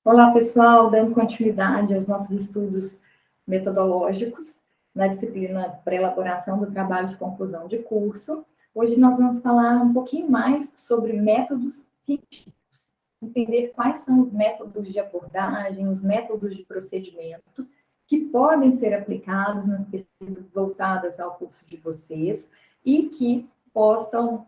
Olá, pessoal, dando continuidade aos nossos estudos metodológicos na disciplina pré-elaboração do trabalho de conclusão de curso. Hoje nós vamos falar um pouquinho mais sobre métodos científicos, entender quais são os métodos de abordagem, os métodos de procedimento que podem ser aplicados nas pesquisas voltadas ao curso de vocês e que possam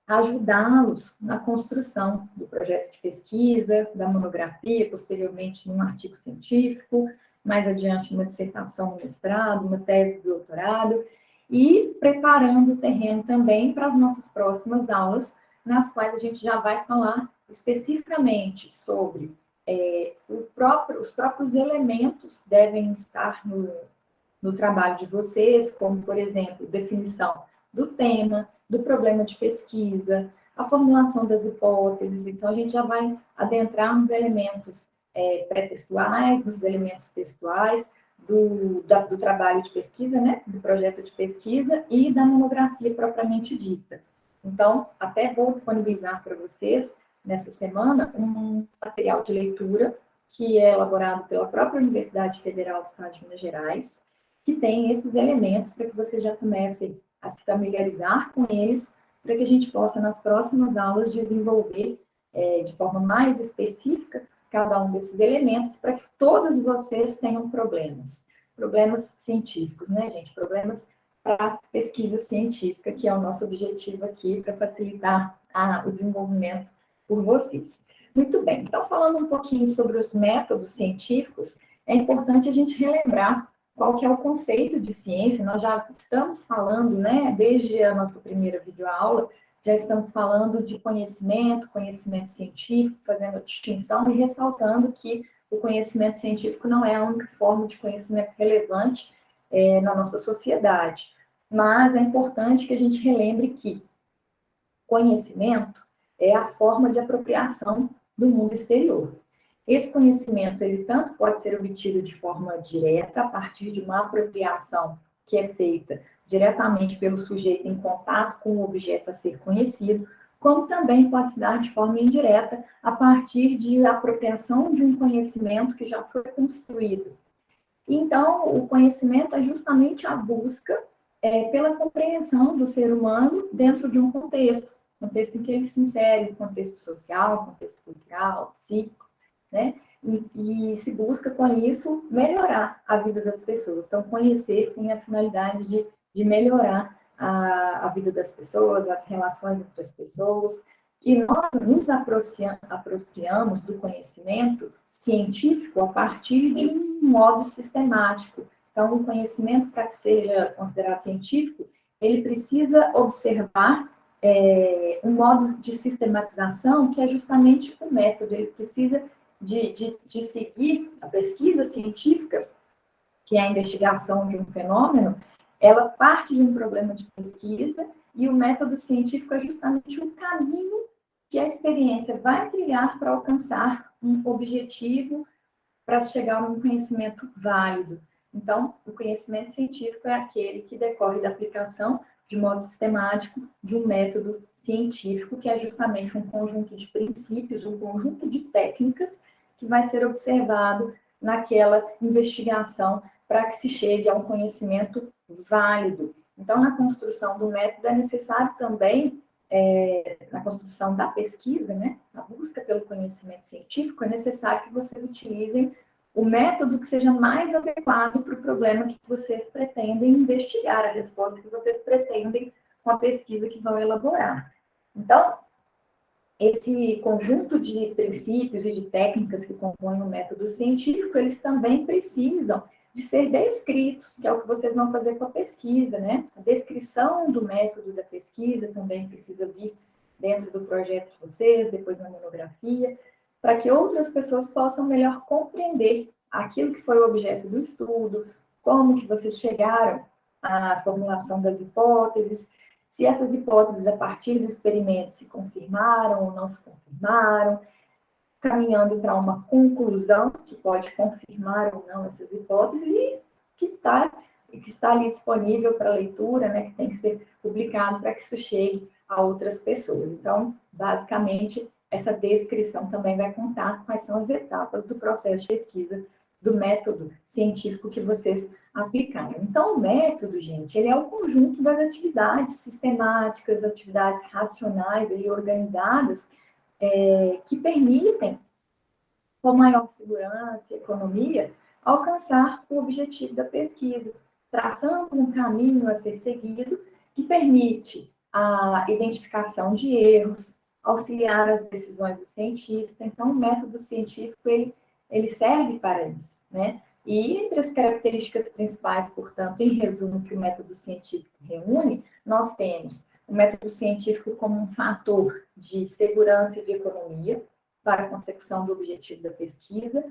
ajudá-los na construção do projeto de pesquisa, da monografia, posteriormente num artigo científico, mais adiante numa dissertação no mestrado, uma tese de doutorado, e preparando o terreno também para as nossas próximas aulas, nas quais a gente já vai falar especificamente sobre os próprios elementos que devem estar no trabalho de vocês, como, por exemplo, definição do tema, do problema de pesquisa, a formulação das hipóteses. Então, a gente já vai adentrar nos elementos pré-textuais, nos elementos textuais, do trabalho de pesquisa, né, do projeto de pesquisa e da monografia propriamente dita. Então, até vou disponibilizar para vocês, nessa semana, um material de leitura que é elaborado pela própria Universidade Federal do Estado de Minas Gerais, que tem esses elementos para que vocês já comecem a se familiarizar com eles, para que a gente possa, nas próximas aulas, desenvolver de forma mais específica cada um desses elementos, para que todos vocês tenham problemas científicos, né, gente? Problemas para pesquisa científica, que é o nosso objetivo aqui, para facilitar o desenvolvimento por vocês. Muito bem, então, falando um pouquinho sobre os métodos científicos, é importante a gente relembrar qual que é o conceito de ciência. Nós já estamos falando, né, desde a nossa primeira videoaula, já estamos falando de conhecimento científico, fazendo a distinção e ressaltando que o conhecimento científico não é a única forma de conhecimento relevante na nossa sociedade. Mas é importante que a gente relembre que conhecimento é a forma de apropriação do mundo exterior. Esse conhecimento, ele tanto pode ser obtido de forma direta, a partir de uma apropriação que é feita diretamente pelo sujeito em contato com o objeto a ser conhecido, como também pode se dar de forma indireta, a partir de apropriação de um conhecimento que já foi construído. Então, o conhecimento é justamente a busca pela compreensão do ser humano dentro de um contexto em que ele se insere, contexto social, contexto cultural, psíquico, né? E se busca, com isso, melhorar a vida das pessoas. Então, conhecer tem a finalidade de melhorar a vida das pessoas, as relações entre as pessoas, e nós nos apropriamos do conhecimento científico a partir de um modo sistemático. Então, o conhecimento, para que seja considerado científico, ele precisa observar um modo de sistematização que é justamente o método. Ele precisa de seguir a pesquisa científica, que é a investigação de um fenômeno, ela parte de um problema de pesquisa, e o método científico é justamente um caminho que a experiência vai trilhar para alcançar um objetivo, para chegar a um conhecimento válido. Então, o conhecimento científico é aquele que decorre da aplicação de modo sistemático de um método científico, que é justamente um conjunto de princípios, um conjunto de técnicas que vai ser observado naquela investigação para que se chegue a um conhecimento válido. Então, na construção do método é necessário também, na construção da pesquisa, né, na busca pelo conhecimento científico, é necessário que vocês utilizem o método que seja mais adequado para o problema que vocês pretendem investigar, a resposta que vocês pretendem com a pesquisa que vão elaborar. Então, esse conjunto de princípios e de técnicas que compõem o método científico, eles também precisam de ser descritos, que é o que vocês vão fazer com a pesquisa, né? A descrição do método da pesquisa também precisa vir dentro do projeto de vocês, depois na monografia, para que outras pessoas possam melhor compreender aquilo que foi o objeto do estudo, como que vocês chegaram à formulação das hipóteses, se essas hipóteses, a partir do experimento, se confirmaram ou não se confirmaram, caminhando para uma conclusão que pode confirmar ou não essas hipóteses, e que está ali disponível para leitura, né, que tem que ser publicado para que isso chegue a outras pessoas. Então, basicamente, essa descrição também vai contar quais são as etapas do processo de pesquisa, do método científico que vocês aplicaram. Então, o método, gente, ele é o conjunto das atividades sistemáticas, atividades racionais e organizadas que permitem, com maior segurança e economia, alcançar o objetivo da pesquisa, traçando um caminho a ser seguido que permite a identificação de erros, auxiliar as decisões do cientista. Então, o método científico, ele serve para isso, né? E entre as características principais, portanto, em resumo, que o método científico reúne, nós temos o método científico como um fator de segurança e de economia para a consecução do objetivo da pesquisa.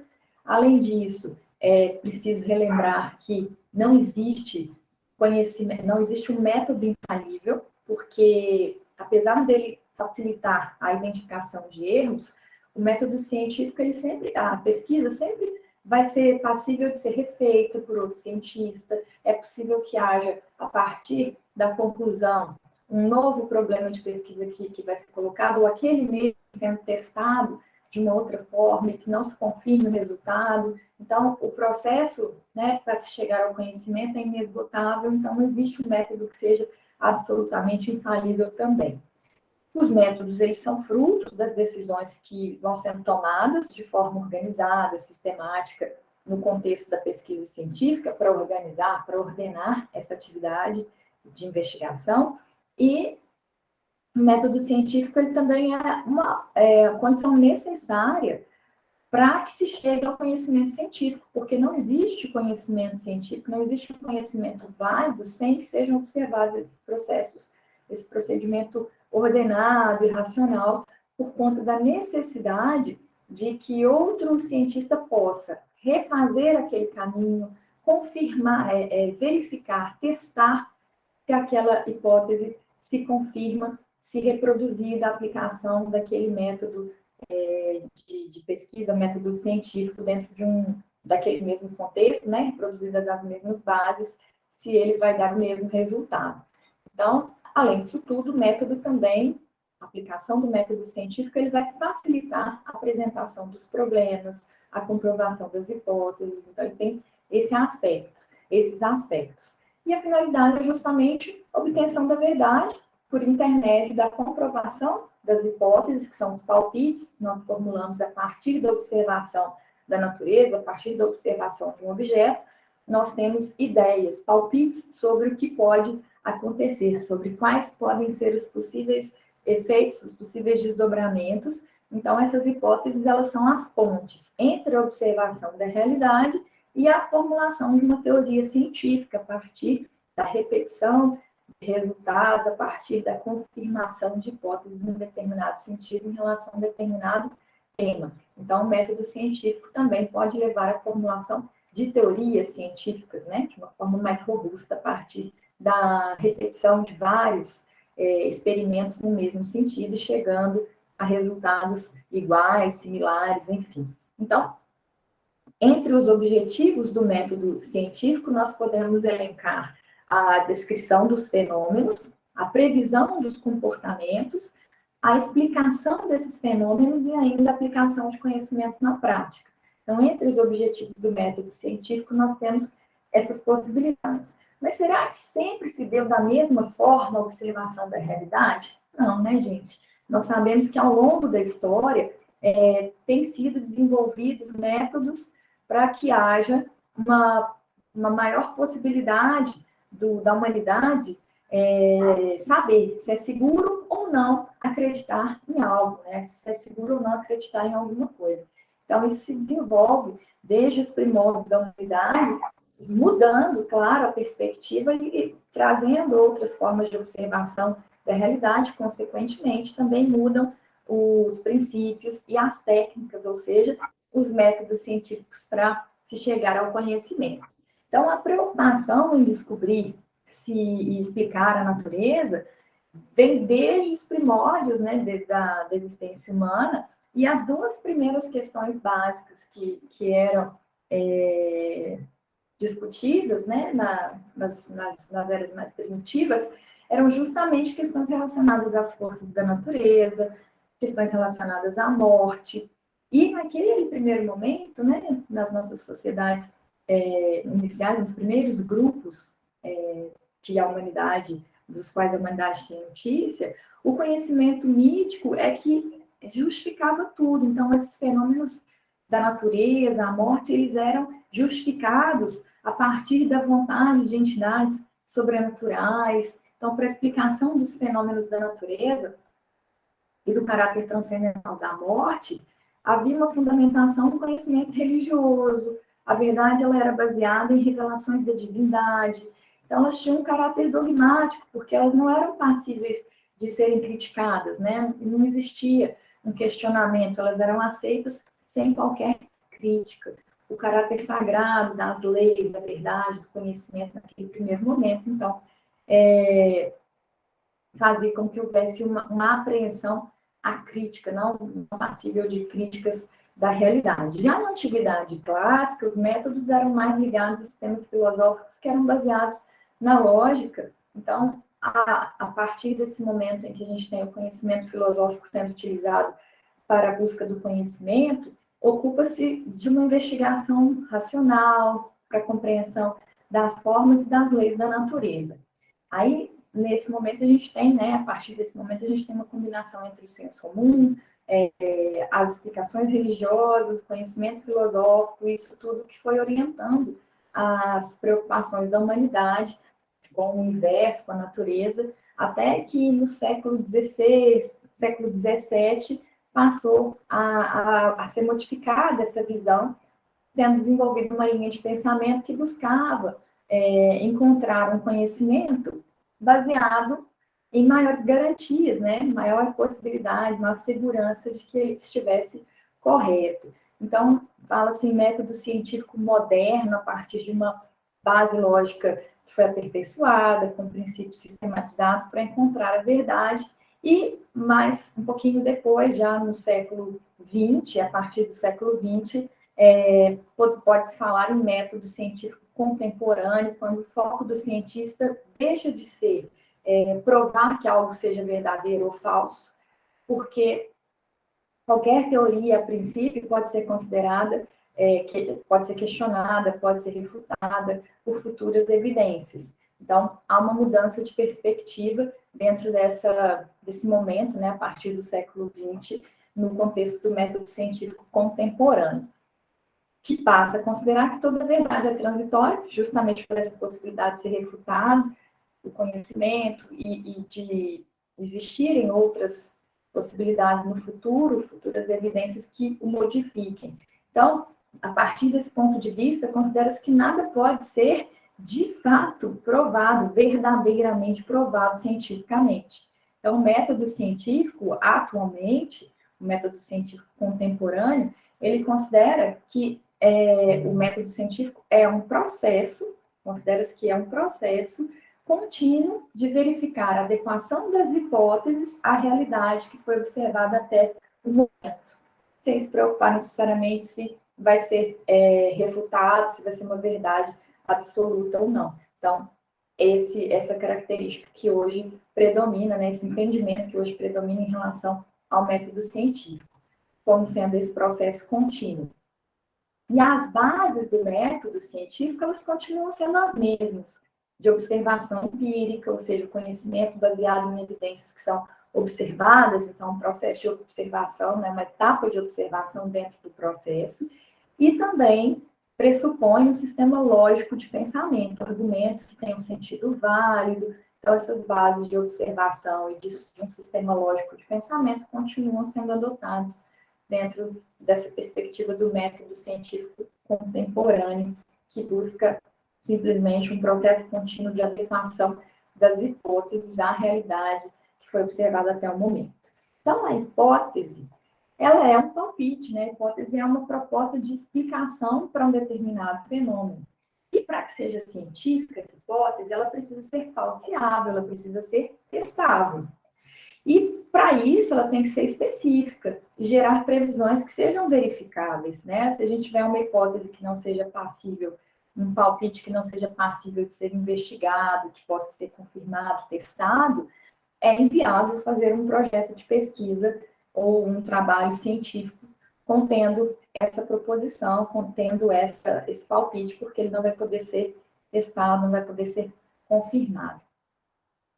Além disso, é preciso relembrar que não existe conhecimento, não existe um método infalível, porque, apesar dele facilitar a identificação de erros, o método científico, a pesquisa sempre vai ser passível de ser refeita por outro cientista, é possível que haja, a partir da conclusão, um novo problema de pesquisa que vai ser colocado, ou aquele mesmo sendo testado de uma outra forma e que não se confirme o resultado. Então, o processo, né, para se chegar ao conhecimento é inesgotável, então não existe um método que seja absolutamente infalível também. Os métodos, eles são frutos das decisões que vão sendo tomadas de forma organizada, sistemática, no contexto da pesquisa científica, para organizar, para ordenar essa atividade de investigação. E o método científico, ele também é uma condição necessária para que se chegue ao conhecimento científico, porque não existe conhecimento científico, não existe um conhecimento válido sem que sejam observados esses processos, esse procedimento ordenado e racional, por conta da necessidade de que outro cientista possa refazer aquele caminho, confirmar, verificar, testar se aquela hipótese se confirma, se reproduzir da aplicação daquele método de pesquisa, método científico dentro daquele mesmo contexto, né, reproduzida das mesmas bases, se ele vai dar o mesmo resultado. Então, além disso tudo, o método também, a aplicação do método científico, ele vai facilitar a apresentação dos problemas, a comprovação das hipóteses, então ele tem esses aspectos. E a finalidade é justamente a obtenção da verdade por intermédio da comprovação das hipóteses, que são os palpites, que nós formulamos a partir da observação da natureza, a partir da observação de um objeto, nós temos ideias, palpites sobre o que pode acontecer, sobre quais podem ser os possíveis efeitos, os possíveis desdobramentos. Então, essas hipóteses, elas são as pontes entre a observação da realidade e a formulação de uma teoria científica, a partir da repetição de resultados, a partir da confirmação de hipóteses em determinado sentido em relação a um determinado tema. Então, o método científico também pode levar à formulação de teorias científicas, né, de uma forma mais robusta, a partir da repetição de vários experimentos no mesmo sentido, chegando a resultados iguais, similares, enfim. Então, entre os objetivos do método científico, nós podemos elencar a descrição dos fenômenos, a previsão dos comportamentos, a explicação desses fenômenos e ainda a aplicação de conhecimentos na prática. Então, entre os objetivos do método científico, nós temos essas possibilidades. Mas será que sempre se deu da mesma forma a observação da realidade? Não, né, gente? Nós sabemos que ao longo da história têm sido desenvolvidos métodos para que haja uma maior possibilidade da humanidade saber se é seguro ou não acreditar em algo, né? Se é seguro ou não acreditar em alguma coisa. Então, isso se desenvolve desde os primórdios da humanidade, mudando, claro, a perspectiva e trazendo outras formas de observação da realidade, consequentemente, também mudam os princípios e as técnicas, ou seja, os métodos científicos para se chegar ao conhecimento. Então, a preocupação em descobrir e explicar a natureza vem desde os primórdios, né, da existência humana, e as duas primeiras questões básicas que eram discutidas, né, nas eras mais primitivas, eram justamente questões relacionadas às forças da natureza, questões relacionadas à morte. E naquele primeiro momento, né, nas nossas sociedades iniciais, nos primeiros grupos que a humanidade, dos quais a humanidade tem notícia, o conhecimento mítico é que justificava tudo. Então, esses fenômenos da natureza, a morte, eles eram justificados a partir da vontade de entidades sobrenaturais. Então, para a explicação dos fenômenos da natureza e do caráter transcendental da morte, havia uma fundamentação no conhecimento religioso. A verdade ela era baseada em revelações da divindade. Então, elas tinham um caráter dogmático, porque elas não eram passíveis de serem criticadas, né? Não existia um questionamento, elas eram aceitas sem qualquer crítica. O caráter sagrado das leis, da verdade, do conhecimento naquele primeiro momento, então, fazia com que houvesse uma apreensão à crítica, não passível de críticas da realidade. Já na antiguidade clássica, os métodos eram mais ligados a sistemas filosóficos que eram baseados na lógica. Então, a partir desse momento em que a gente tem o conhecimento filosófico sendo utilizado para a busca do conhecimento, ocupa-se de uma investigação racional para a compreensão das formas e das leis da natureza. Aí, nesse momento, a gente tem, né, a partir desse momento, a gente tem uma combinação entre o senso comum, as explicações religiosas, o conhecimento filosófico, isso tudo que foi orientando as preocupações da humanidade com o universo, com a natureza, até que no século XVI, século XVII, passou a ser modificada essa visão, sendo desenvolvida uma linha de pensamento que buscava encontrar um conhecimento baseado em maiores garantias, né? Maior possibilidade, maior segurança de que ele estivesse correto. Então, fala-se em método científico moderno, a partir de uma base lógica que foi aperfeiçoada, com princípios sistematizados para encontrar a verdade. E mais um pouquinho depois, já no século XX, a partir do século XX, pode-se falar em método científico contemporâneo, quando o foco do cientista deixa de ser provar que algo seja verdadeiro ou falso, porque qualquer teoria, a princípio, pode ser considerada, pode ser questionada, pode ser refutada por futuras evidências. Então, há uma mudança de perspectiva dentro desse momento, né, a partir do século XX, no contexto do método científico contemporâneo, que passa a considerar que toda verdade é transitória, justamente por essa possibilidade de ser refutado, o conhecimento e de existirem outras possibilidades no futuro, futuras evidências que o modifiquem. Então, a partir desse ponto de vista, considera-se que nada pode ser, de fato, provado, verdadeiramente provado cientificamente. Então, o método científico, atualmente, o método científico contemporâneo, ele considera que o método científico é um processo, considera-se que é um processo contínuo de verificar a adequação das hipóteses à realidade que foi observada até o momento, sem se preocupar necessariamente se vai ser refutado, se vai ser uma verdade absoluta ou não. Então, essa característica que hoje predomina, né, esse entendimento que hoje predomina em relação ao método científico, como sendo esse processo contínuo. E as bases do método científico, elas continuam sendo as mesmas, de observação empírica, ou seja, o conhecimento baseado em evidências que são observadas, então um processo de observação, né, uma etapa de observação dentro do processo, e também pressupõe um sistema lógico de pensamento, argumentos que tenham sentido válido. Então, essas bases de observação e de um sistema lógico de pensamento continuam sendo adotados dentro dessa perspectiva do método científico contemporâneo, que busca simplesmente um processo contínuo de adequação das hipóteses à realidade que foi observada até o momento. Então, a hipótese, ela é um palpite, né? A hipótese é uma proposta de explicação para um determinado fenômeno. E para que seja científica essa hipótese, ela precisa ser falseável, ela precisa ser testável. E, para isso, ela tem que ser específica e gerar previsões que sejam verificáveis, né? Se a gente tiver uma hipótese que não seja passível, um palpite que não seja passível de ser investigado, que possa ser confirmado, testado, é inviável fazer um projeto de pesquisa ou um trabalho científico contendo essa proposição, contendo esse palpite, porque ele não vai poder ser testado, não vai poder ser confirmado.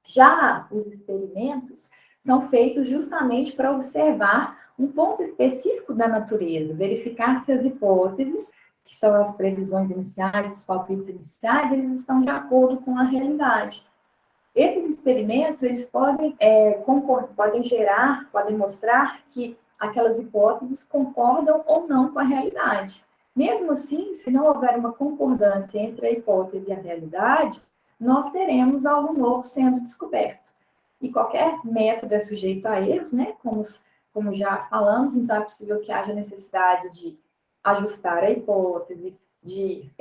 Já os experimentos são feitos justamente para observar um ponto específico da natureza, verificar se as hipóteses, que são as previsões iniciais, os palpites iniciais, eles estão de acordo com a realidade. Esses experimentos, eles podem podem mostrar que aquelas hipóteses concordam ou não com a realidade. Mesmo assim, se não houver uma concordância entre a hipótese e a realidade, nós teremos algo novo sendo descoberto. E qualquer método é sujeito a erros, né? Como já falamos, então é possível que haja necessidade de ajustar a hipótese, de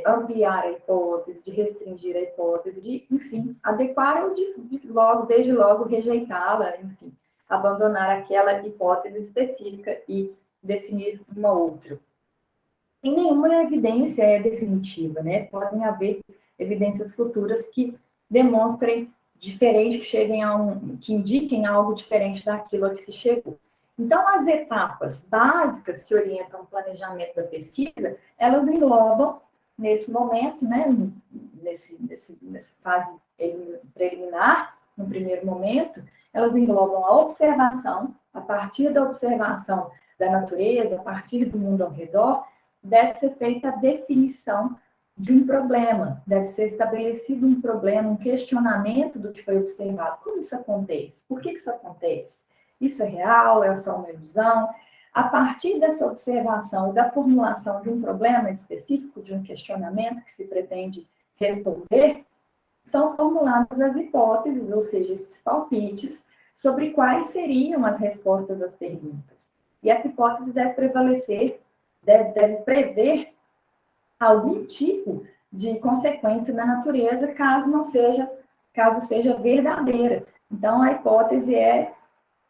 ampliar a hipótese, de restringir a hipótese, de, enfim, adequar ou desde logo rejeitá-la, enfim, abandonar aquela hipótese específica e definir uma outra. E nenhuma evidência é definitiva, né? Podem haver evidências futuras que demonstrem diferente, que indiquem algo diferente daquilo a que se chegou. Então, as etapas básicas que orientam o planejamento da pesquisa, elas englobam, nesse momento, né, nessa fase preliminar, no primeiro momento, elas englobam a observação, a partir da observação da natureza, a partir do mundo ao redor, deve ser feita a definição de um problema, deve ser estabelecido um problema, um questionamento do que foi observado. Como isso acontece? Por que isso acontece? Isso é real? É só uma ilusão? A partir dessa observação e da formulação de um problema específico, de um questionamento que se pretende responder, são formuladas as hipóteses, ou seja, esses palpites, sobre quais seriam as respostas das perguntas. E essa hipótese deve prevalecer, deve prever algum tipo de consequência na natureza, caso seja verdadeira. Então, a hipótese é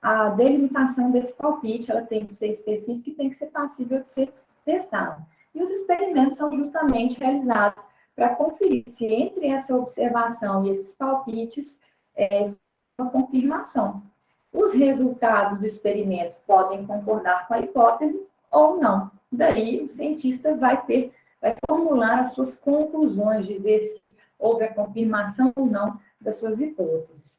a delimitação desse palpite, ela tem que ser específica e tem que ser passível de ser testada. E os experimentos são justamente realizados para conferir se entre essa observação e esses palpites é uma confirmação. Os resultados do experimento podem concordar com a hipótese ou não. Daí, o cientista vai formular as suas conclusões, dizer se houve a confirmação ou não das suas hipóteses.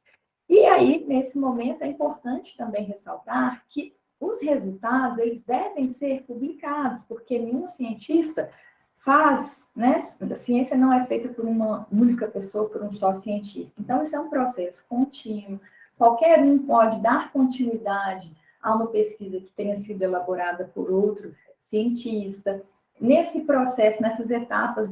E aí, nesse momento, é importante também ressaltar que os resultados, eles devem ser publicados, porque nenhum cientista faz, né? A ciência não é feita por uma única pessoa, por um só cientista. Então, isso é um processo contínuo. Qualquer um pode dar continuidade a uma pesquisa que tenha sido elaborada por outro cientista. Nesse processo, nessas etapas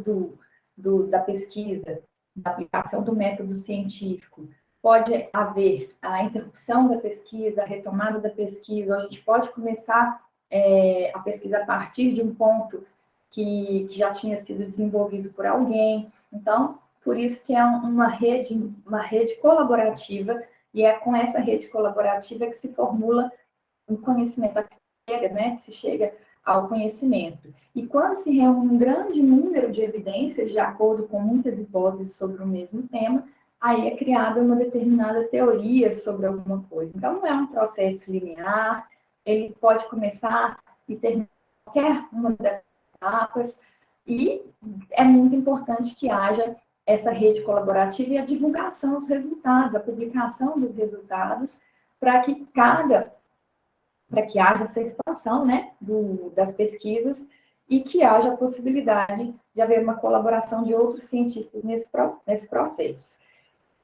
da pesquisa, da aplicação do método científico, pode haver a interrupção da pesquisa, a retomada da pesquisa, a gente pode começar a pesquisa a partir de um ponto que já tinha sido desenvolvido por alguém. Então, por isso que é uma rede colaborativa, e é com essa rede colaborativa que se formula um conhecimento, que se chega ao conhecimento. E quando se reúne um grande número de evidências, de acordo com muitas hipóteses sobre o mesmo tema, aí é criada uma determinada teoria sobre alguma coisa. Então, não é um processo linear, ele pode começar e terminar qualquer uma dessas etapas, e é muito importante que haja essa rede colaborativa e a divulgação dos resultados, a publicação dos resultados, para que haja essa expansão, né, das pesquisas, e que haja a possibilidade de haver uma colaboração de outros cientistas nesse processo.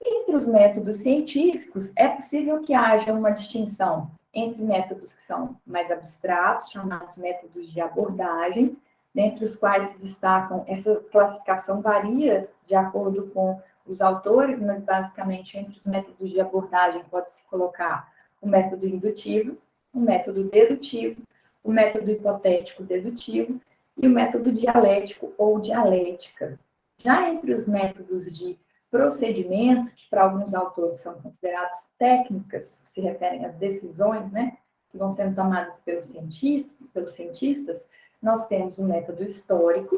Entre os métodos científicos, é possível que haja uma distinção entre métodos que são mais abstratos, chamados métodos de abordagem, dentre os quais se destacam, essa classificação varia de acordo com os autores, mas basicamente entre os métodos de abordagem pode-se colocar o método indutivo, o método dedutivo, o método hipotético dedutivo e o método dialético ou dialética. Já entre os métodos de procedimento, que para alguns autores são considerados técnicas, que se referem às decisões, né, que vão sendo tomadas pelos cientistas, nós temos o método histórico,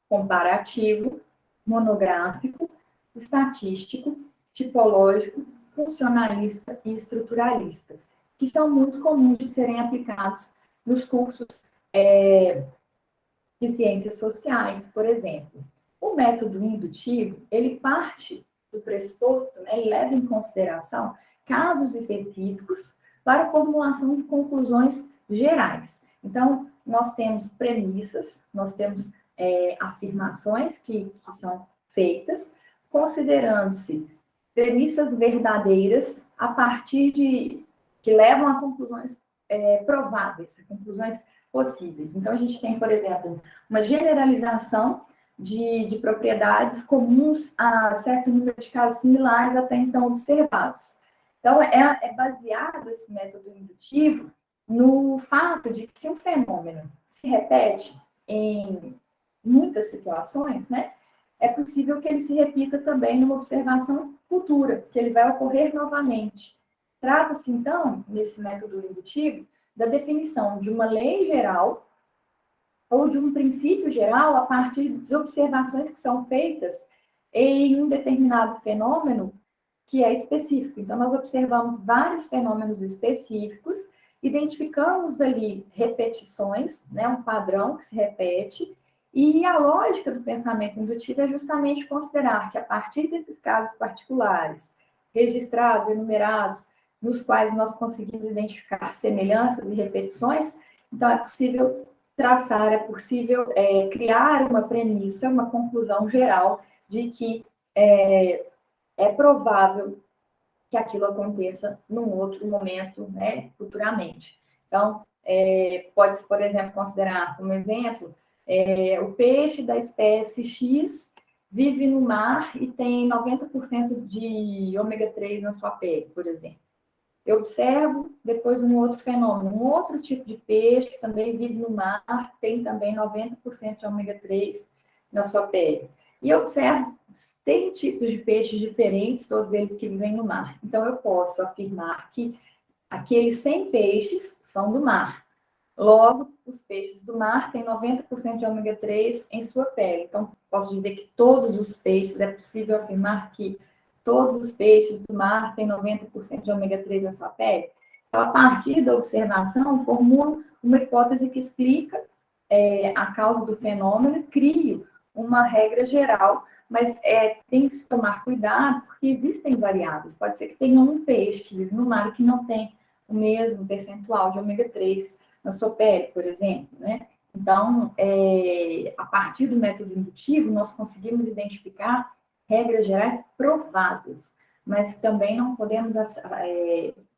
comparativo, monográfico, estatístico, tipológico, funcionalista e estruturalista. que são muito comuns de serem aplicados nos cursos de ciências sociais, por exemplo. O método indutivo, ele parte do pressuposto, né, ele leva em consideração casos específicos para a formulação de conclusões gerais. Então, nós temos premissas, nós temos afirmações que são feitas, considerando-se premissas verdadeiras a partir que levam a conclusões prováveis, a conclusões possíveis. Então, a gente tem, por exemplo, uma generalização de propriedades comuns a certo número de casos similares até então observados. Então, é baseado esse método indutivo no fato de que se um fenômeno se repete em muitas situações, né, é possível que ele se repita também numa observação futura, que ele vai ocorrer novamente. Trata-se, então, nesse método indutivo, da definição de uma lei geral ou de um princípio geral a partir de observações que são feitas em um determinado fenômeno que é específico. Então, nós observamos vários fenômenos específicos, identificamos ali repetições, né, um padrão que se repete, e a lógica do pensamento indutivo é justamente considerar que, a partir desses casos particulares, registrados, enumerados, nos quais nós conseguimos identificar semelhanças e repetições, então é possível traçar, é possível criar uma premissa, uma conclusão geral de que é provável que aquilo aconteça num outro momento, né, futuramente. Então, pode-se, por exemplo, considerar como exemplo, o peixe da espécie X vive no mar e tem 90% de ômega 3 na sua pele, por exemplo. Eu observo depois um outro fenômeno, um outro tipo de peixe que também vive no mar, tem também 90% de ômega 3 na sua pele. E eu observo 100 tipos de peixes diferentes, todos eles que vivem no mar. Então, eu posso afirmar que aqueles 100 peixes são do mar. Logo, os peixes do mar têm 90% de ômega 3 em sua pele. Então, posso dizer que todos os peixes, é possível afirmar que todos os peixes do mar têm 90% de ômega 3 na sua pele. Então, a partir da observação, formulo uma hipótese que explica a causa do fenômeno, crio uma regra geral, mas tem que se tomar cuidado, porque existem variáveis. Pode ser que tenha um peixe que vive no mar e que não tem o mesmo percentual de ômega 3 na sua pele, por exemplo, né? Então, a partir do método indutivo, nós conseguimos identificar regras gerais prováveis, mas também não podemos,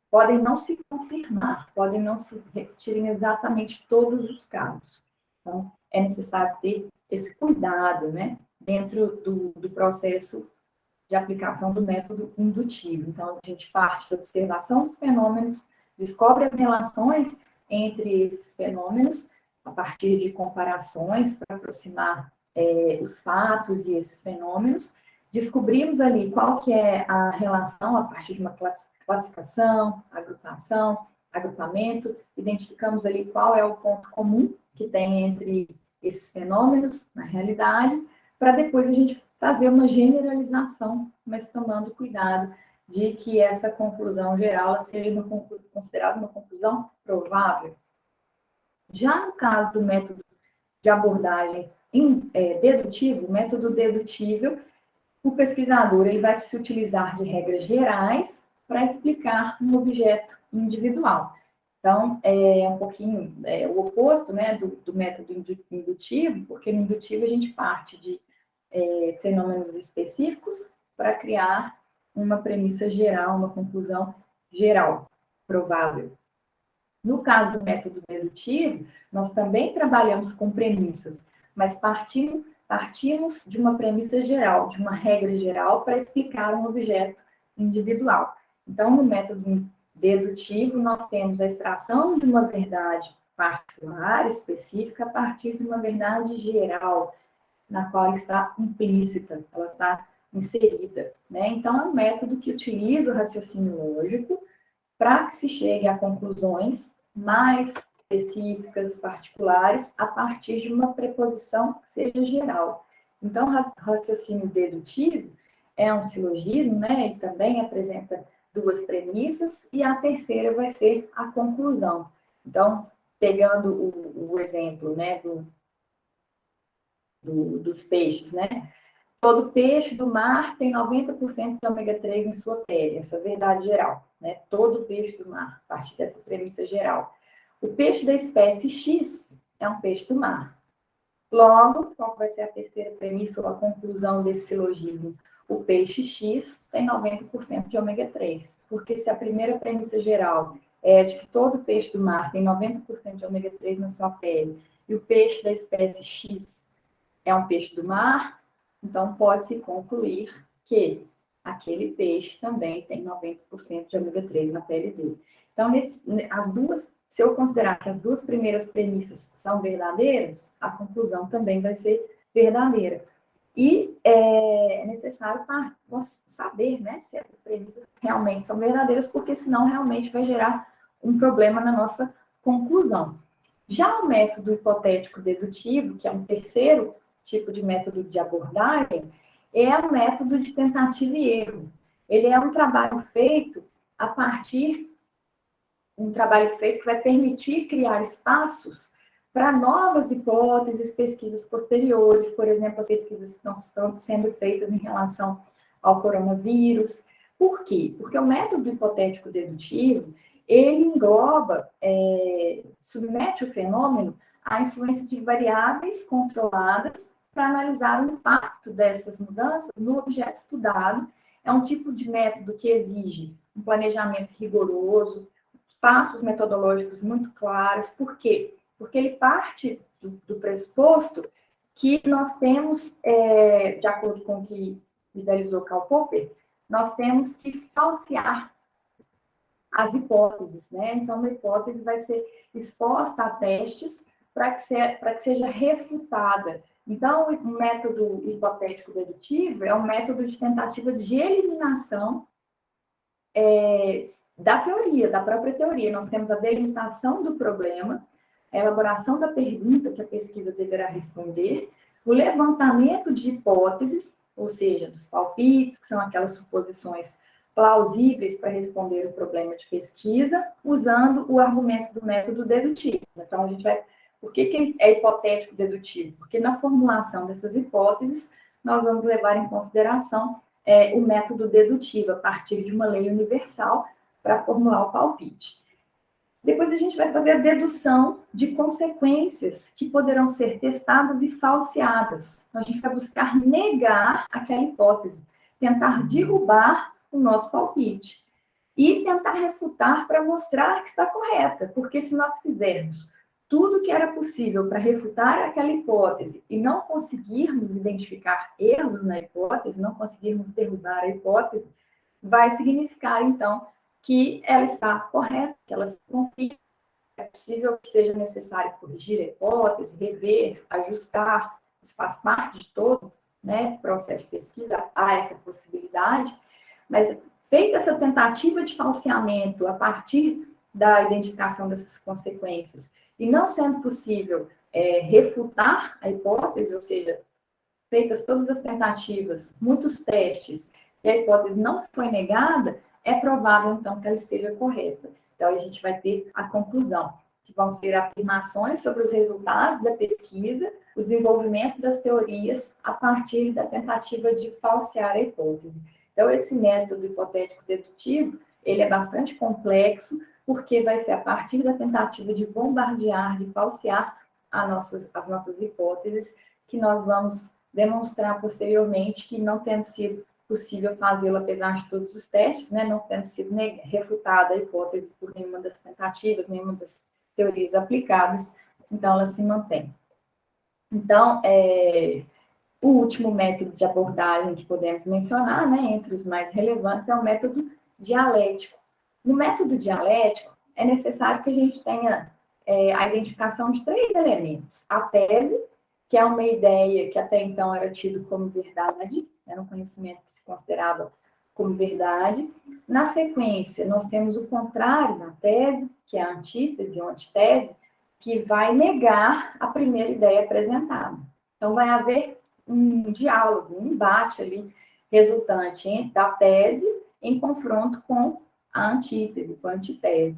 podem não se confirmar, podem não se repetir em exatamente todos os casos. Então, é necessário ter esse cuidado, né, dentro do processo de aplicação do método indutivo. Então, a gente parte da observação dos fenômenos, descobre as relações entre esses fenômenos, a partir de comparações para aproximar os fatos e esses fenômenos, descobrimos ali qual que é a relação a partir de uma classificação, agrupação, agrupamento, identificamos ali qual é o ponto comum que tem entre esses fenômenos na realidade, para depois a gente fazer uma generalização, mas tomando cuidado de que essa conclusão geral seja considerada uma conclusão provável. Já no caso do método de abordagem dedutivo, o método dedutível, o pesquisador ele vai se utilizar de regras gerais para explicar um objeto individual. Então, é um pouquinho o oposto, né, do método indutivo, porque no indutivo a gente parte de fenômenos específicos para criar uma premissa geral, uma conclusão geral, provável. No caso do método dedutivo, nós também trabalhamos com premissas, mas partimos de uma premissa geral, de uma regra geral para explicar um objeto individual. Então, no método dedutivo, nós temos a extração de uma verdade particular, específica, a partir de uma verdade geral, na qual está implícita, ela está inserida, né? Então, é um método que utiliza o raciocínio lógico para que se chegue a conclusões mais específicas, particulares, a partir de uma preposição que seja geral. Então, raciocínio dedutivo é um silogismo, né? E também apresenta duas premissas, e a terceira vai ser a conclusão. Então, pegando o exemplo, né, dos peixes, né? Todo peixe do mar tem 90% de ômega 3 em sua pele, essa é a verdade geral, né? Todo peixe do mar, a partir dessa premissa geral. O peixe da espécie X é um peixe do mar. Logo, qual vai ser a terceira premissa ou a conclusão desse silogismo? O peixe X tem 90% de ômega 3, porque se a primeira premissa geral é de que todo peixe do mar tem 90% de ômega 3 na sua pele, e o peixe da espécie X é um peixe do mar, então pode-se concluir que aquele peixe também tem 90% de ômega 3 na pele dele. Então, se eu considerar que as duas primeiras premissas são verdadeiras, a conclusão também vai ser verdadeira. E é necessário saber, né, se essas premissas realmente são verdadeiras, porque senão realmente vai gerar um problema na nossa conclusão. Já o método hipotético dedutivo, que é um terceiro tipo de método de abordagem, é o método de tentativa e erro. Ele é um trabalho feito que vai permitir criar espaços para novas hipóteses, pesquisas posteriores, por exemplo, as pesquisas que estão sendo feitas em relação ao coronavírus. Por quê? Porque o método hipotético dedutivo, ele engloba, submete o fenômeno à influência de variáveis controladas para analisar o impacto dessas mudanças no objeto estudado. É um tipo de método que exige um planejamento rigoroso, passos metodológicos muito claros. Por quê? Porque ele parte do pressuposto que nós temos, de acordo com o que idealizou Karl Popper, nós temos que falsear as hipóteses, né? Então, uma hipótese vai ser exposta a testes para que seja refutada. Então, o método hipotético dedutivo é um método de tentativa de eliminação da teoria, da própria teoria. Nós temos a delimitação do problema, a elaboração da pergunta que a pesquisa deverá responder, o levantamento de hipóteses, ou seja, dos palpites, que são aquelas suposições plausíveis para responder o problema de pesquisa, usando o argumento do método dedutivo. Então, a gente vai... Por que é hipotético dedutivo? Porque na formulação dessas hipóteses, nós vamos levar em consideração o método dedutivo, a partir de uma lei universal, para formular o palpite. Depois a gente vai fazer a dedução de consequências que poderão ser testadas e falseadas. Então, a gente vai buscar negar aquela hipótese, tentar derrubar o nosso palpite e tentar refutar para mostrar que está correta, porque se nós fizermos tudo que era possível para refutar aquela hipótese e não conseguirmos identificar erros na hipótese, não conseguirmos derrubar a hipótese, vai significar, então, que ela está correta, que ela se confia. É possível que seja necessário corrigir a hipótese, rever, ajustar, isso faz parte de todo, né, processo de pesquisa, há essa possibilidade, mas feita essa tentativa de falseamento a partir da identificação dessas consequências, e não sendo possível refutar a hipótese, ou seja, feitas todas as tentativas, muitos testes, e a hipótese não foi negada, é provável, então, que ela esteja correta. Então, a gente vai ter a conclusão, que vão ser afirmações sobre os resultados da pesquisa, o desenvolvimento das teorias a partir da tentativa de falsear a hipótese. Então, esse método hipotético dedutivo, ele é bastante complexo, porque vai ser a partir da tentativa de bombardear, de falsear as nossas hipóteses, que nós vamos demonstrar posteriormente que não tendo sido possível fazê-lo apesar de todos os testes, né, não tendo sido refutada a hipótese por nenhuma das tentativas, nenhuma das teorias aplicadas, então ela se mantém. Então, o último método de abordagem que podemos mencionar, né, entre os mais relevantes, é o método dialético. No método dialético, é necessário que a gente tenha a identificação de 3 elementos. A tese, que é uma ideia que até então era tido como verdade, era um conhecimento que se considerava como verdade. Na sequência, nós temos o contrário na tese, que é a antítese ou antitese, que vai negar a primeira ideia apresentada. Então, vai haver um diálogo, um embate ali, resultante da tese em confronto com a antítese, com a antitese.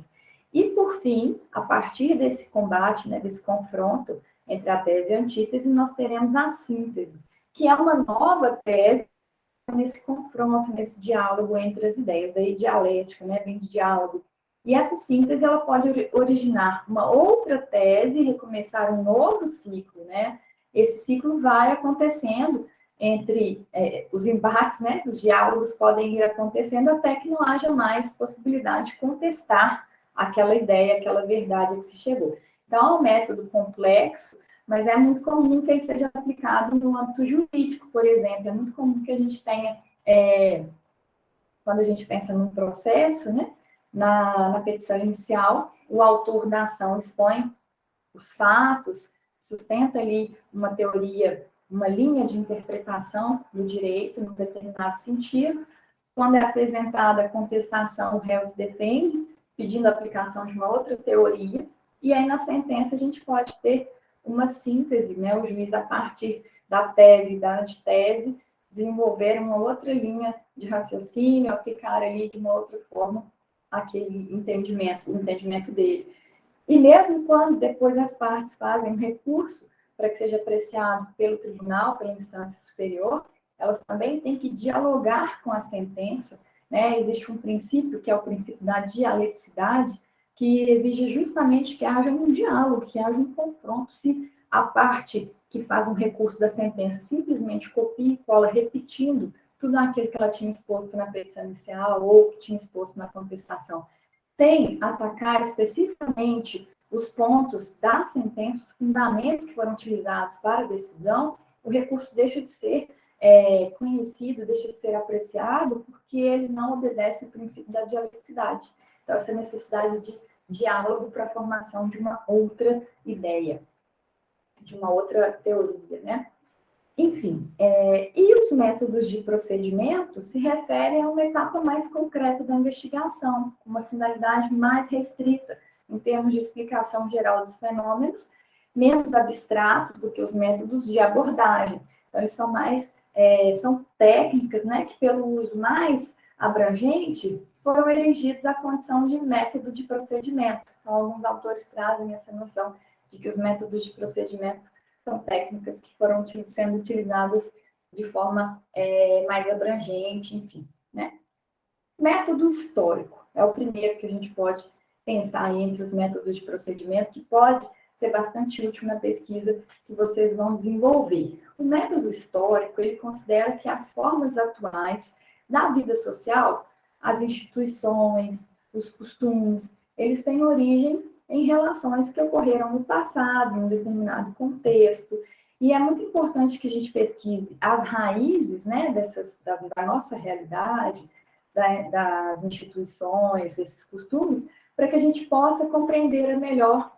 E, por fim, a partir desse combate, né, desse confronto entre a tese e a antítese, nós teremos a síntese, que é uma nova tese nesse confronto, nesse diálogo entre as ideias, daí dialética, né, vem de diálogo. E essa síntese, ela pode originar uma outra tese e recomeçar um novo ciclo, né? Esse ciclo vai acontecendo entre os embates, né? Os diálogos podem ir acontecendo até que não haja mais possibilidade de contestar aquela ideia, aquela verdade que se chegou. Então, é um método complexo, mas é muito comum que ele seja aplicado no âmbito jurídico, por exemplo. É muito comum que a gente tenha, quando a gente pensa num processo, né, na petição inicial, o autor da ação expõe os fatos, sustenta ali uma teoria, uma linha de interpretação do direito, num determinado sentido. Quando é apresentada a contestação, o réu se defende, pedindo a aplicação de uma outra teoria, e aí na sentença a gente pode ter uma síntese, né? O juiz, a partir da tese e da antitese, desenvolver uma outra linha de raciocínio, aplicar ali de uma outra forma aquele entendimento, o entendimento dele. E mesmo quando depois as partes fazem um recurso para que seja apreciado pelo tribunal, pela instância superior, elas também têm que dialogar com a sentença, né? Existe um princípio, que é o princípio da dialeticidade, que exige justamente que haja um diálogo, que haja um confronto. Se a parte que faz um recurso da sentença simplesmente copia e cola, repetindo tudo aquilo que ela tinha exposto na petição inicial ou que tinha exposto na contestação, sem atacar especificamente os pontos da sentença, os fundamentos que foram utilizados para a decisão, o recurso deixa de ser conhecido, deixa de ser apreciado, porque ele não obedece o princípio da dialeticidade. Então, essa necessidade de diálogo para a formação de uma outra ideia, de uma outra teoria, né? Enfim, e os métodos de procedimento se referem a uma etapa mais concreta da investigação, com uma finalidade mais restrita, em termos de explicação geral dos fenômenos, menos abstratos do que os métodos de abordagem. Então, eles são mais, são técnicas, né, que pelo uso mais abrangente, foram elegidos à condição de método de procedimento. Então, alguns autores trazem essa noção de que os métodos de procedimento são técnicas que foram sendo utilizadas de forma mais abrangente, enfim, né? Método histórico é o primeiro que a gente pode pensar entre os métodos de procedimento, que pode ser bastante útil na pesquisa que vocês vão desenvolver. O método histórico, ele considera que as formas atuais da vida social, as instituições, os costumes, eles têm origem em relações que ocorreram no passado, em um determinado contexto, e é muito importante que a gente pesquise as raízes, né, da nossa realidade, das instituições, esses costumes, para que a gente possa compreender melhor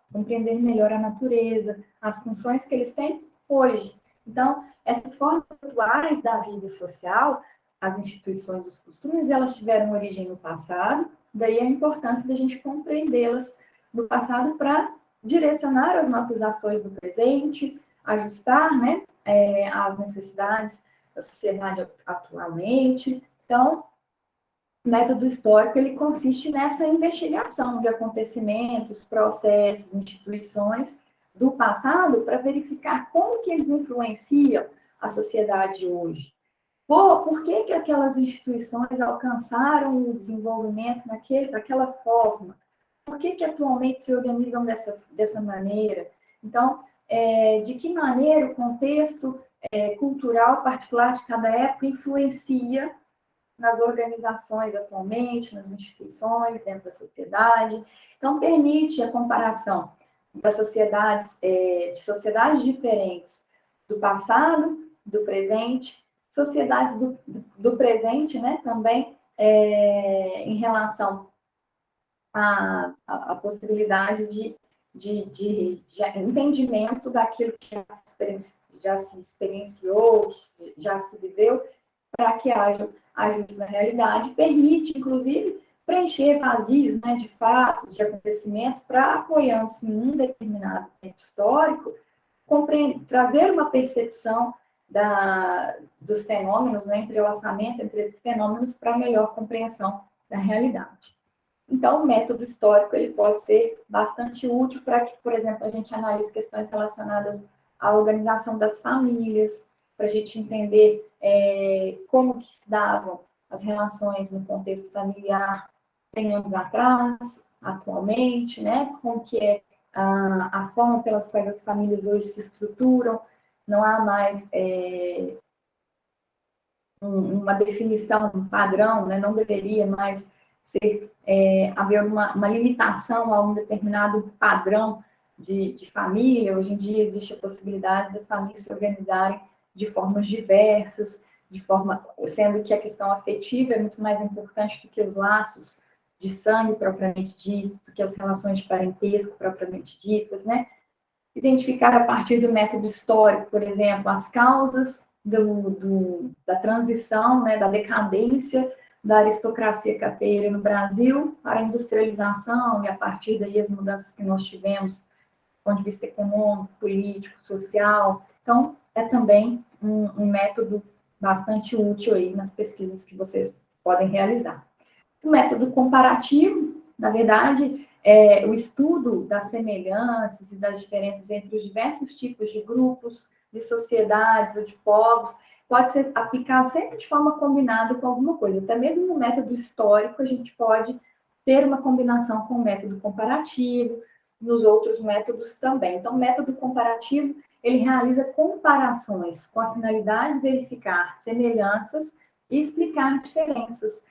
a natureza, as funções que eles têm hoje. Então, essas formas atuais da vida social, as instituições, os costumes, elas tiveram origem no passado, daí a importância da gente compreendê-las no passado para direcionar as nossas ações no presente, ajustar, né, as necessidades da sociedade atualmente. Então, o método histórico, ele consiste nessa investigação de acontecimentos, processos, instituições do passado para verificar como que eles influenciam a sociedade hoje. Por que que aquelas instituições alcançaram o desenvolvimento daquela forma? Por que que atualmente se organizam dessa maneira? Então, de que maneira o contexto cultural particular de cada época influencia nas organizações atualmente, nas instituições, dentro da sociedade. Então, permite a comparação das sociedades, de sociedades diferentes do passado, do presente, sociedades do presente, né, também em relação à possibilidade de entendimento daquilo que já se experienciou, já se viveu, para que haja ajuste na realidade, permite, inclusive, preencher vazios, né, de fatos, de acontecimentos, para, apoiando-se em um determinado tempo histórico, trazer uma percepção dos fenômenos, né, entrelaçamento entre esses fenômenos para melhor compreensão da realidade. Então, o método histórico ele pode ser bastante útil para que, por exemplo, a gente analise questões relacionadas à organização das famílias, para a gente entender como que se davam as relações no contexto familiar 100 anos atrás, atualmente, né? Como que é a forma pelas quais as famílias hoje se estruturam, não há mais uma definição, um padrão, né? Não deveria mais haver uma limitação a um determinado padrão de família. Hoje em dia existe a possibilidade das famílias se organizarem de formas diversas, sendo que a questão afetiva é muito mais importante do que os laços de sangue propriamente dito, do que as relações de parentesco propriamente ditas, né? Identificar a partir do método histórico, por exemplo, as causas da transição, né, da decadência da aristocracia cafeeira no Brasil para a industrialização, e a partir daí as mudanças que nós tivemos do ponto de vista econômico, político, social. Então, é também um método bastante útil aí nas pesquisas que vocês podem realizar. O método comparativo, na verdade, é o estudo das semelhanças e das diferenças entre os diversos tipos de grupos, de sociedades ou de povos, pode ser aplicado sempre de forma combinada com alguma coisa. Até mesmo no método histórico, a gente pode ter uma combinação com o método comparativo, nos outros métodos também. Então, o método comparativo, ele realiza comparações com a finalidade de verificar semelhanças e explicar diferenças,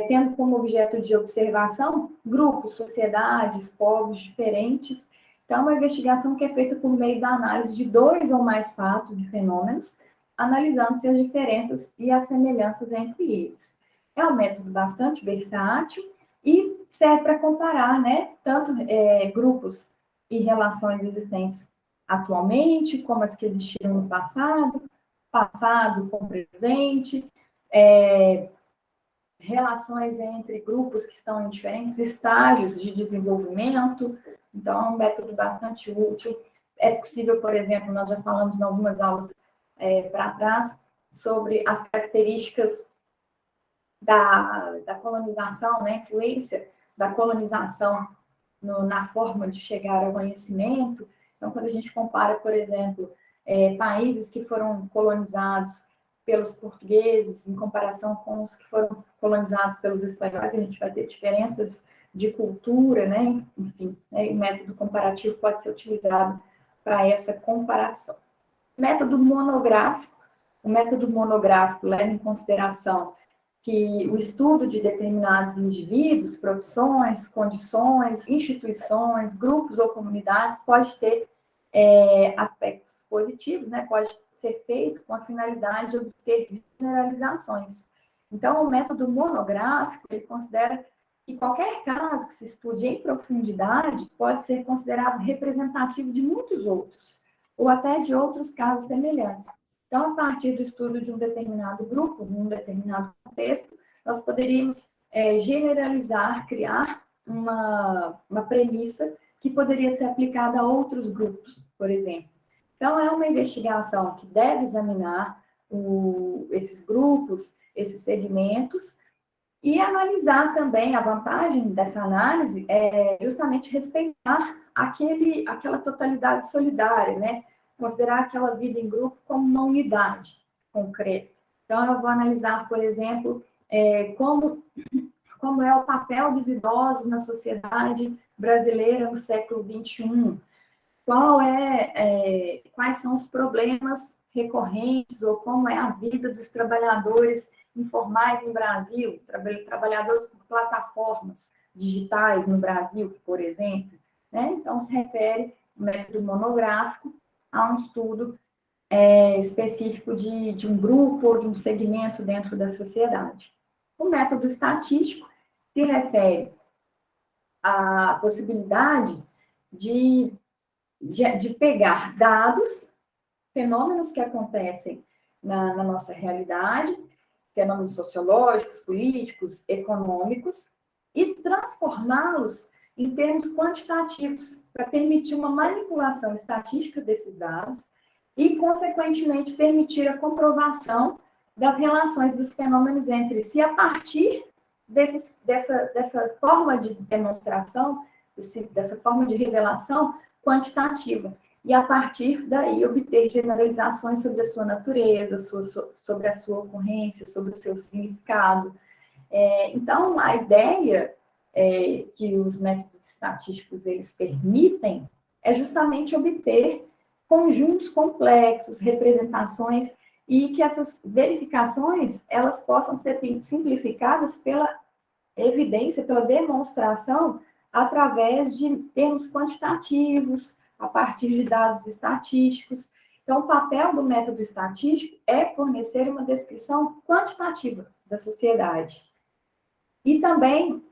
tendo como objeto de observação grupos, sociedades, povos diferentes. Então, uma investigação que é feita por meio da análise de 2 ou mais fatos e fenômenos, analisando-se as diferenças e as semelhanças entre eles. É um método bastante versátil e serve para comparar, né, tanto grupos e relações existentes atualmente, como as que existiram no passado com o presente, relações entre grupos que estão em diferentes estágios de desenvolvimento. Então, é um método bastante útil. É possível, por exemplo, nós já falamos em algumas aulas para trás, sobre as características da colonização, né, influência da colonização na forma de chegar ao conhecimento. Então, quando a gente compara, por exemplo, países que foram colonizados pelos portugueses, em comparação com os que foram colonizados pelos espanhóis, a gente vai ter diferenças de cultura, né? Enfim, né? O método comparativo pode ser utilizado para essa comparação. Método monográfico. O método monográfico leva em consideração que o estudo de determinados indivíduos, profissões, condições, instituições, grupos ou comunidades pode ter aspectos positivos, né? Pode ser feito com a finalidade de obter generalizações. Então, o método monográfico, ele considera que qualquer caso que se estude em profundidade pode ser considerado representativo de muitos outros, ou até de outros casos semelhantes. Então, a partir do estudo de um determinado grupo, num determinado contexto, nós poderíamos generalizar, criar uma premissa que poderia ser aplicada a outros grupos, por exemplo. Então, é uma investigação que deve examinar esses grupos, esses segmentos, e analisar também. A vantagem dessa análise é justamente respeitar aquela totalidade solidária, né? Considerar aquela vida em grupo como uma unidade concreta. Então, eu vou analisar, por exemplo, como é o papel dos idosos na sociedade brasileira no século XXI, quais são os problemas recorrentes, ou como é a vida dos trabalhadores informais no Brasil, trabalhadores por plataformas digitais no Brasil, por exemplo, né? Então, se refere ao método monográfico a um estudo específico de um grupo ou de um segmento dentro da sociedade. O método estatístico se refere à possibilidade de pegar dados, fenômenos que acontecem na nossa realidade, fenômenos sociológicos, políticos, econômicos, e transformá-los em termos quantitativos, para permitir uma manipulação estatística desses dados e, consequentemente, permitir a comprovação das relações dos fenômenos entre si a partir dessa forma de demonstração, dessa forma de revelação quantitativa. E, a partir daí, obter generalizações sobre a sua natureza, sobre a sua ocorrência, sobre o seu significado. Então, a ideia que os métodos estatísticos eles permitem é justamente obter conjuntos complexos, representações, e que essas verificações elas possam ser simplificadas pela evidência, pela demonstração, através de termos quantitativos, a partir de dados estatísticos. Então, o papel do método estatístico é fornecer uma descrição quantitativa da sociedade. E também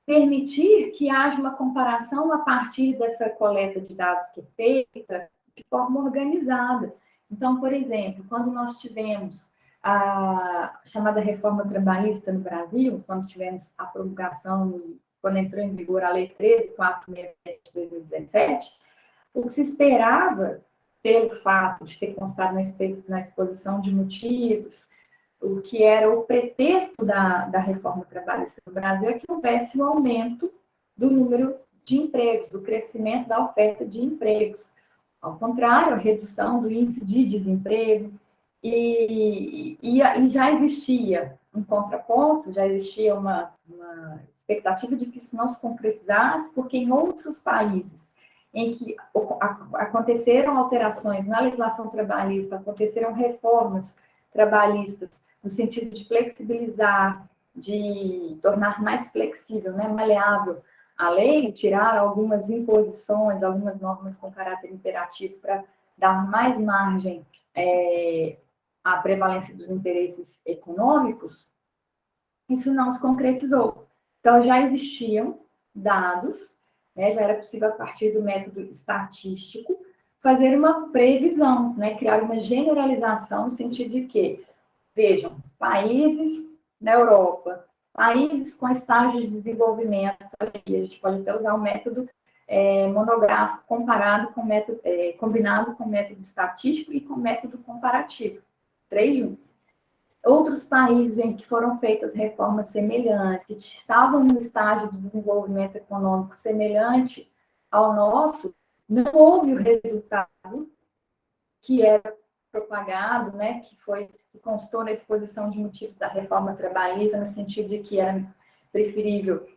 permitir que haja uma comparação a partir dessa coleta de dados que é feita de forma organizada. Então, por exemplo, quando nós tivemos a chamada reforma trabalhista no Brasil, quando tivemos a promulgação, quando entrou em vigor a Lei 13.467 de 2017, o que se esperava, pelo fato de ter constado na exposição de motivos, o que era o pretexto da reforma trabalhista no Brasil é que houvesse um aumento do número de empregos, do crescimento da oferta de empregos. Ao contrário, a redução do índice de desemprego, e já existia um contraponto, já existia uma expectativa de que isso não se concretizasse, porque em outros países em que aconteceram alterações na legislação trabalhista, aconteceram reformas trabalhistas, no sentido de flexibilizar, de tornar mais flexível, né, maleável a lei, tirar algumas imposições, algumas normas com caráter imperativo para dar mais margem à prevalência dos interesses econômicos, isso não se concretizou. Então, já existiam dados, né, já era possível, a partir do método estatístico, fazer uma previsão, né, criar uma generalização no sentido de que, vejam, países na Europa, países com estágio de desenvolvimento, a gente pode até usar o método monográfico comparado com método, combinado com método estatístico e com método comparativo, 3 juntos. Outros países em que foram feitas reformas semelhantes, que estavam no estágio de desenvolvimento econômico semelhante ao nosso, não houve o resultado que era propagado, né, que constou na exposição de motivos da reforma trabalhista, no sentido de que era preferível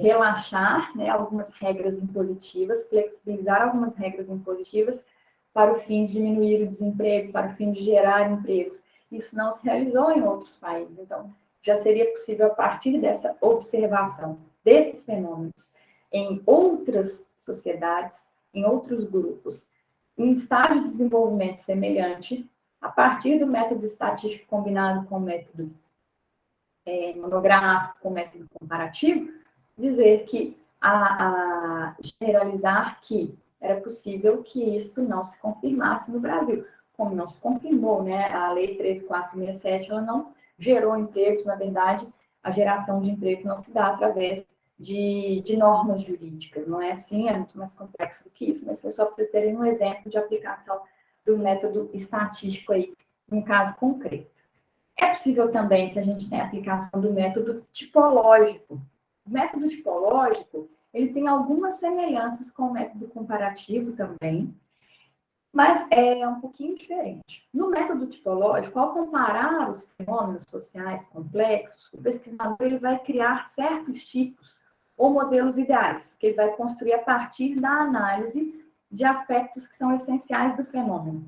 relaxar, né, algumas regras impositivas, flexibilizar algumas regras impositivas para o fim de diminuir o desemprego, para o fim de gerar empregos. Isso não se realizou em outros países. Então, já seria possível, a partir dessa observação desses fenômenos em outras sociedades, em outros grupos, em estágio de desenvolvimento semelhante, a partir do método estatístico combinado com o método monográfico, com o método comparativo, dizer que, generalizar que era possível que isso não se confirmasse no Brasil. Como não se confirmou, né? A Lei 13.467, ela não gerou empregos, na verdade, a geração de emprego não se dá através de normas jurídicas, não é assim, é muito mais complexo do que isso, mas foi só para vocês terem um exemplo de aplicação do método estatístico aí, em um caso concreto. É possível também que a gente tenha a aplicação do método tipológico. O método tipológico, ele tem algumas semelhanças com o método comparativo também, mas é um pouquinho diferente. No método tipológico, ao comparar os fenômenos sociais complexos, o pesquisador ele vai criar certos tipos ou modelos ideais, que ele vai construir a partir da análise de aspectos que são essenciais do fenômeno.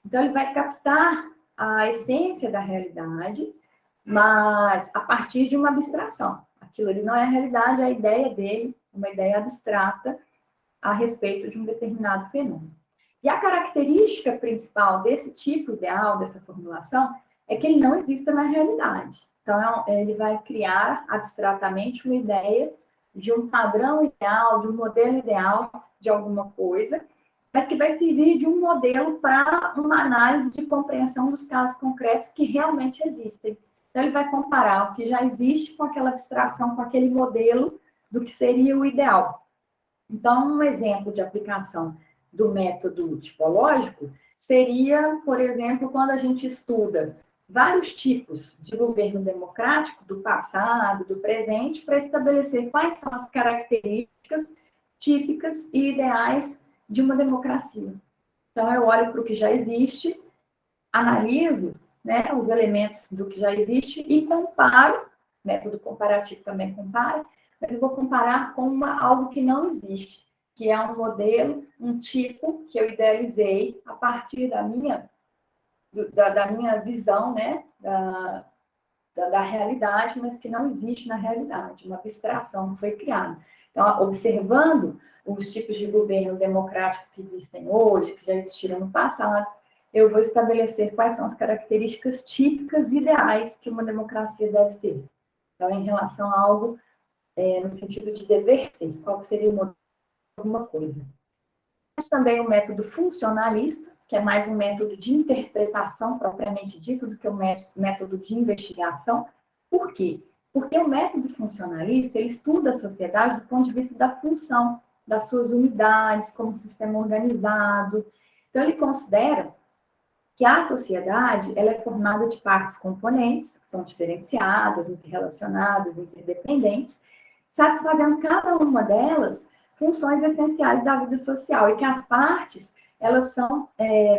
Então, ele vai captar a essência da realidade, mas a partir de uma abstração. Aquilo ali não é a realidade, é a ideia dele, uma ideia abstrata a respeito de um determinado fenômeno. E a característica principal desse tipo ideal, dessa formulação, é que ele não exista na realidade. Então, ele vai criar abstratamente uma ideia de um padrão ideal, de um modelo ideal de alguma coisa, mas que vai servir de um modelo para uma análise de compreensão dos casos concretos que realmente existem. Então, ele vai comparar o que já existe com aquela abstração, com aquele modelo do que seria o ideal. Então, um exemplo de aplicação do método tipológico seria, por exemplo, quando a gente estuda vários tipos de governo democrático, do passado, do presente, para estabelecer quais são as características típicas e ideais de uma democracia. Então, eu olho para o que já existe, analiso, né, os elementos do que já existe e comparo, método comparativo também compara, mas eu vou comparar com algo que não existe, que é um modelo, um tipo que eu idealizei a partir da minha visão, né, da realidade, mas que não existe na realidade, uma abstração que foi criada. Então, observando os tipos de governo democrático que existem hoje, que já existiram no passado, eu vou estabelecer quais são as características típicas ideais que uma democracia deve ter. Então, em relação a algo no sentido de dever ser, qual seria o modelo de alguma coisa. Mas também o método funcionalista, que é mais um método de interpretação propriamente dito do que o método de investigação. Por quê? Porque o método funcionalista, ele estuda a sociedade do ponto de vista da função, das suas unidades, como um sistema organizado. Então, ele considera que a sociedade ela é formada de partes componentes, que são diferenciadas, interrelacionadas, interdependentes, satisfazendo cada uma delas funções essenciais da vida social, e que as partes elas são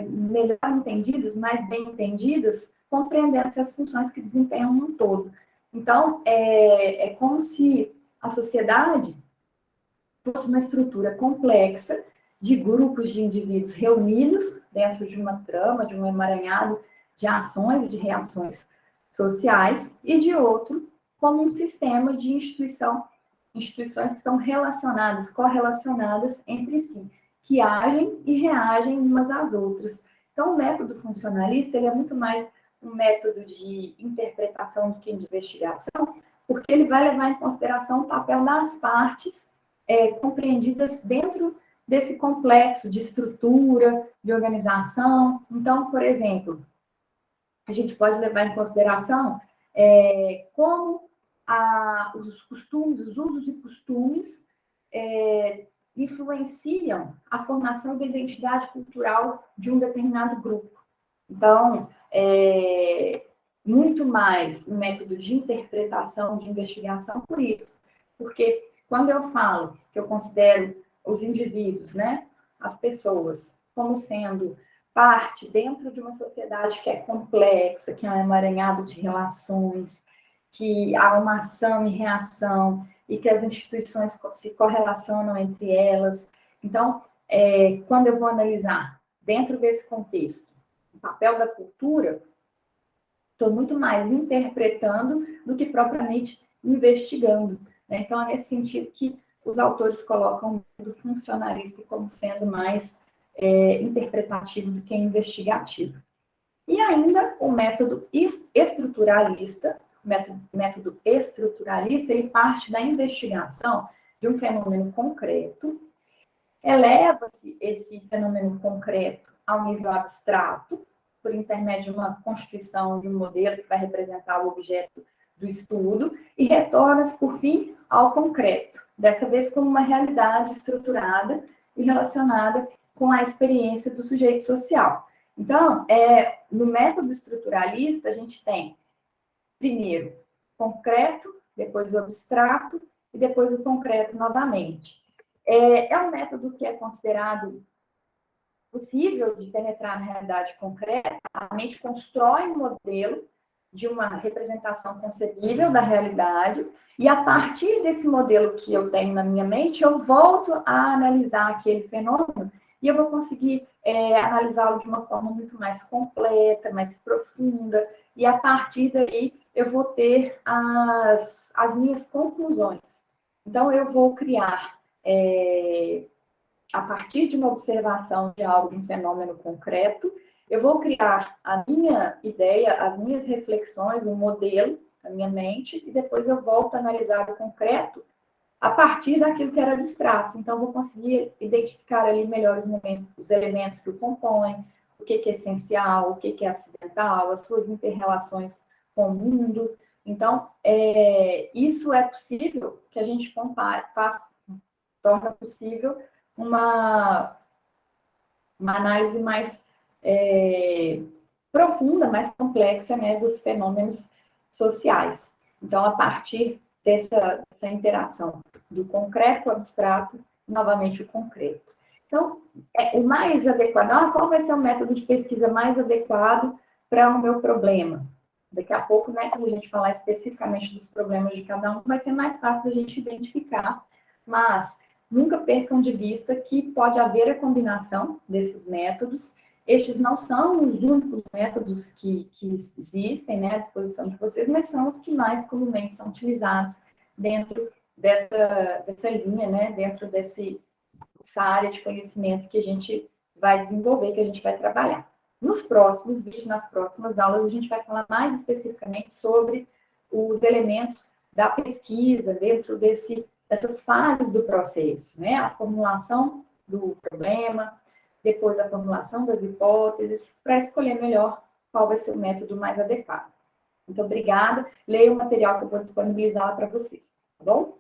melhor entendidas, mais bem entendidas, compreendendo essas funções que desempenham um todo. Então, é como se a sociedade fosse uma estrutura complexa de grupos de indivíduos reunidos dentro de uma trama, de um emaranhado de ações e de reações sociais, e de outro, como um sistema de instituições que estão relacionadas, correlacionadas entre si, que agem e reagem umas às outras. Então, o método funcionalista ele é muito mais um método de interpretação do que de investigação, porque ele vai levar em consideração o papel das partes compreendidas dentro desse complexo de estrutura, de organização. Então, por exemplo, a gente pode levar em consideração como os costumes, os usos e costumes influenciam a formação da identidade cultural de um determinado grupo. Então, muito mais um método de interpretação, de investigação por isso. Porque quando eu falo que eu considero os indivíduos, né, as pessoas, como sendo parte dentro de uma sociedade que é complexa, que é um emaranhado de relações, que há uma ação e reação, e que as instituições se correlacionam entre elas. Então, quando eu vou analisar, dentro desse contexto, o papel da cultura, estou muito mais interpretando do que propriamente investigando. Né? Então, é nesse sentido que os autores colocam o funcionalista como sendo mais interpretativo do que investigativo. E ainda o método estruturalista, ele parte da investigação de um fenômeno concreto, eleva-se esse fenômeno concreto ao nível abstrato, por intermédio de uma constituição de um modelo que vai representar o objeto do estudo, e retorna-se, por fim, ao concreto, dessa vez como uma realidade estruturada e relacionada com a experiência do sujeito social. Então, no método estruturalista, a gente tem, primeiro, concreto, depois o abstrato, e depois o concreto novamente. É um método que é considerado possível de penetrar na realidade concreta. A mente constrói um modelo de uma representação concebível da realidade, e a partir desse modelo que eu tenho na minha mente, eu volto a analisar aquele fenômeno, e eu vou conseguir analisá-lo de uma forma muito mais completa, mais profunda, e a partir daí eu vou ter as minhas conclusões. Então, eu vou criar, a partir de uma observação de algo, de um fenômeno concreto, eu vou criar a minha ideia, as minhas reflexões, um modelo na minha mente, e depois eu volto a analisar o concreto a partir daquilo que era abstrato. Então, eu vou conseguir identificar ali melhor os elementos que o compõem, o que é essencial, o que é acidental, as suas interrelações com o mundo. Então, isso é possível que a gente torna possível uma uma análise mais profunda, mais complexa, né, dos fenômenos sociais. Então, a partir dessa interação do concreto abstrato, novamente o concreto. Então, o mais adequado, qual vai ser o método de pesquisa mais adequado para o meu problema? Daqui a pouco, né, quando a gente falar especificamente dos problemas de cada um, vai ser mais fácil da gente identificar, mas nunca percam de vista que pode haver a combinação desses métodos. Estes não são os únicos métodos que existem, né, à disposição de vocês, mas são os que mais comumente são utilizados dentro dessa linha, né, dentro dessa área de conhecimento que a gente vai desenvolver, que a gente vai trabalhar. Nos próximos vídeos, nas próximas aulas, a gente vai falar mais especificamente sobre os elementos da pesquisa dentro dessas fases do processo, né? A formulação do problema, depois a formulação das hipóteses, para escolher melhor qual vai ser o método mais adequado. Muito obrigada. Leia o material que eu vou disponibilizar para vocês, tá bom?